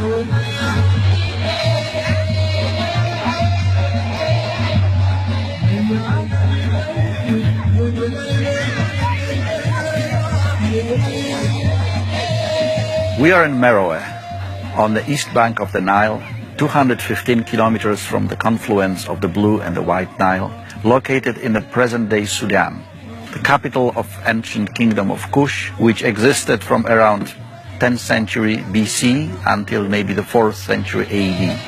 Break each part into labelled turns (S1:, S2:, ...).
S1: We are in Morowe, on the east bank of the Nile, 215 kilometers from the confluence of the Blue and the White Nile, located in the present-day Sudan, the capital of ancient kingdom of Kush, which existed from around 10th century BC until maybe the 4th century AD.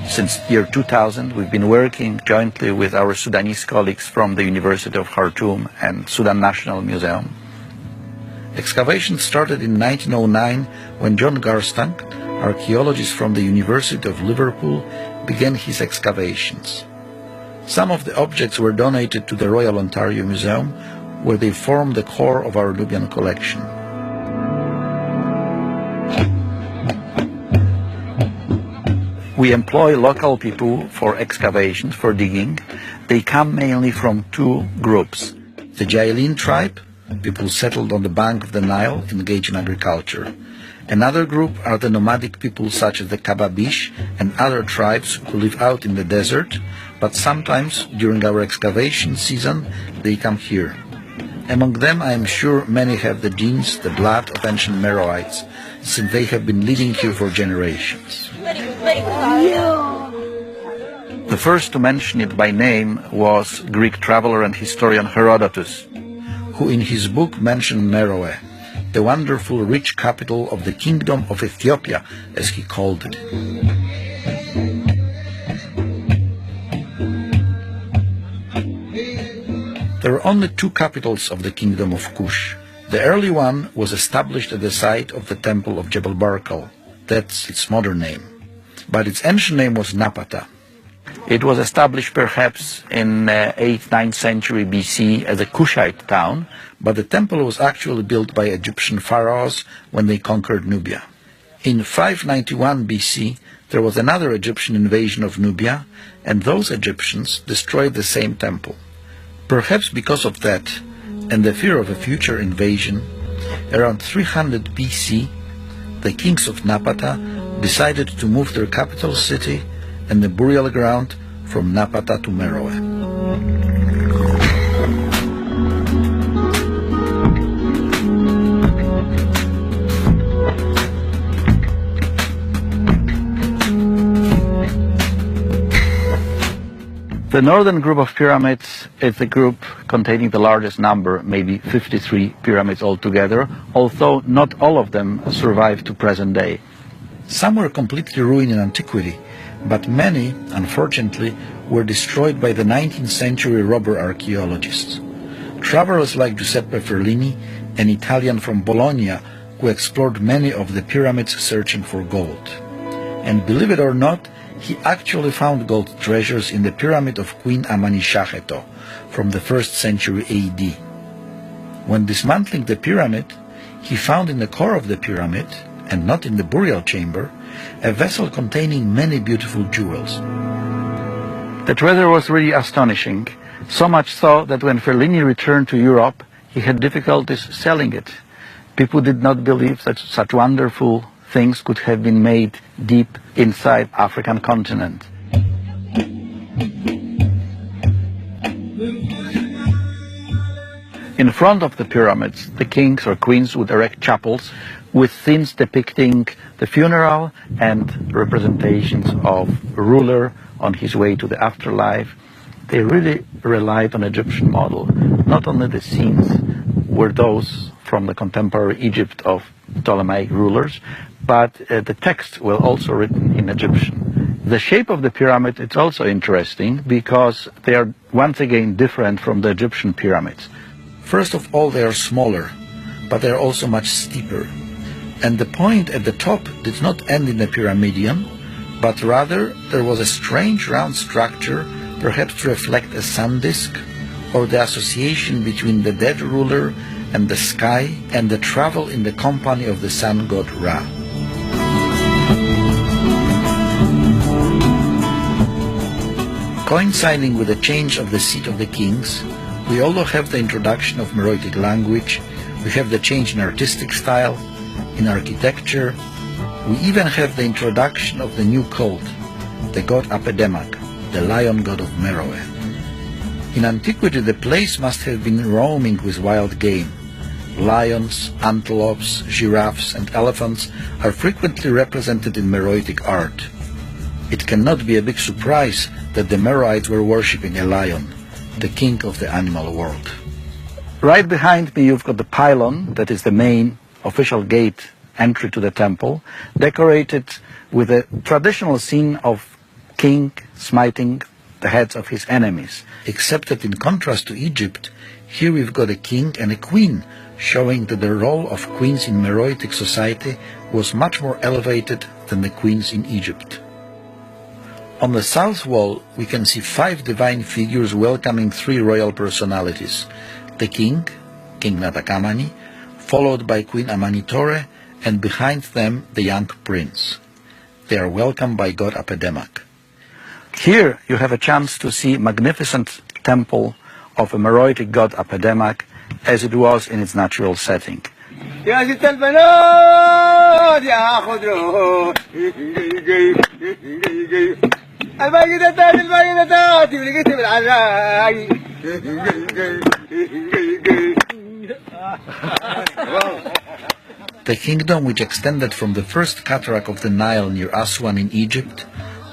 S1: Since year 2000, we've been working jointly with our Sudanese colleagues from the University of Khartoum and Sudan National Museum. Excavations started in 1909 when John Garstang, archaeologist from the University of Liverpool, began his excavations. Some of the objects were donated to the Royal Ontario Museum, where they form the core of our Nubian collection. We employ local people for excavations, for digging. They come mainly from two groups. The Jailin tribe, people settled on the bank of the Nile, engaged in agriculture. Another group are the nomadic people such as the Kababish and other tribes who live out in the desert, but sometimes during our excavation season they come here. Among them I am sure many have the genes, the blood of ancient Meroites, since they have been living here for generations. The first to mention it by name was Greek traveler and historian Herodotus, who in his book mentioned Morowe, the wonderful rich capital of the kingdom of Ethiopia, as he called it. There are only two capitals of the kingdom of Kush. The early one was established at the site of the temple of Jebel Barkal. That's its modern name. But its ancient name was Napata. It was established perhaps in 8th, 9th century BC as a Kushite town, but the temple was actually built by Egyptian pharaohs when they conquered Nubia. In 591 BC, there was another Egyptian invasion of Nubia, and those Egyptians destroyed the same temple. Perhaps because of that, and the fear of a future invasion, around 300 BC, the kings of Napata decided to move their capital city and the burial ground from Napata to Morowe. The northern group of pyramids is the group containing the largest number, maybe 53 pyramids altogether, although not all of them survive to present day. Some were completely ruined in antiquity, but many, unfortunately, were destroyed by the 19th century robber archaeologists. Travelers like Giuseppe Ferlini, an Italian from Bologna, who explored many of the pyramids searching for gold. And believe it or not, he actually found gold treasures in the pyramid of Queen Amani-Shaheto from the 1st century AD. When dismantling the pyramid, he found in the core of the pyramid, and not in the burial chamber, a vessel containing many beautiful jewels. The treasure was really astonishing, so much so that when Ferlini returned to Europe, he had difficulties selling it. People did not believe that such wonderful things could have been made deep inside African continent. In front of the pyramids, the kings or queens would erect chapels with scenes depicting the funeral and representations of a ruler on his way to the afterlife. They really relied on Egyptian model. Not only the scenes were those from the contemporary Egypt of Ptolemaic rulers, but the texts were also written in Egyptian. The shape of the pyramid is also interesting because they are once again different from the Egyptian pyramids. First of all, they are smaller, but they are also much steeper. And the point at the top did not end in a pyramidion, but rather there was a strange round structure, perhaps to reflect a sun disk, or the association between the dead ruler and the sky and the travel in the company of the sun god Ra. Coinciding with the change of the seat of the kings, we also have the introduction of Meroitic language, we have the change in artistic style, in architecture, we even have the introduction of the new cult, the god Apedemak, the lion god of Morowe. In antiquity, the place must have been roaming with wild game. Lions, antelopes, giraffes and elephants are frequently represented in Meroitic art. It cannot be a big surprise that the Meroites were worshipping a lion, the king of the animal world. Right behind me you've got the pylon, that is the main official gate entry to the temple, decorated with a traditional scene of king smiting the heads of his enemies. Except that in contrast to Egypt, here we've got a king and a queen, showing that the role of queens in Meroitic society was much more elevated than the queens in Egypt. On the south wall, we can see 5 divine figures welcoming 3 royal personalities. The king, King Natakamani, followed by Queen Amanitore, and behind them the young prince. They are welcomed by god Apedemak. Here you have a chance to see magnificent temple of a Meroitic god Apedemak as it was in its natural setting. The kingdom, which extended from the first cataract of the Nile near Aswan in Egypt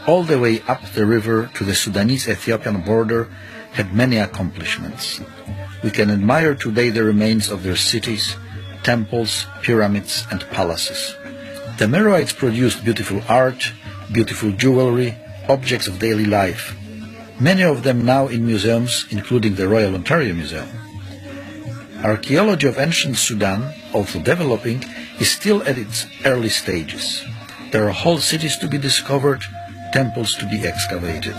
S1: all the way up the river to the Sudanese-Ethiopian border, had many accomplishments. We can admire today the remains of their cities, temples, pyramids and palaces. The Meroites produced beautiful art, beautiful jewelry, objects of daily life, many of them now in museums, including the Royal Ontario Museum. Archaeology of ancient Sudan, also developing, is still at its early stages. There are whole cities to be discovered, temples to be excavated.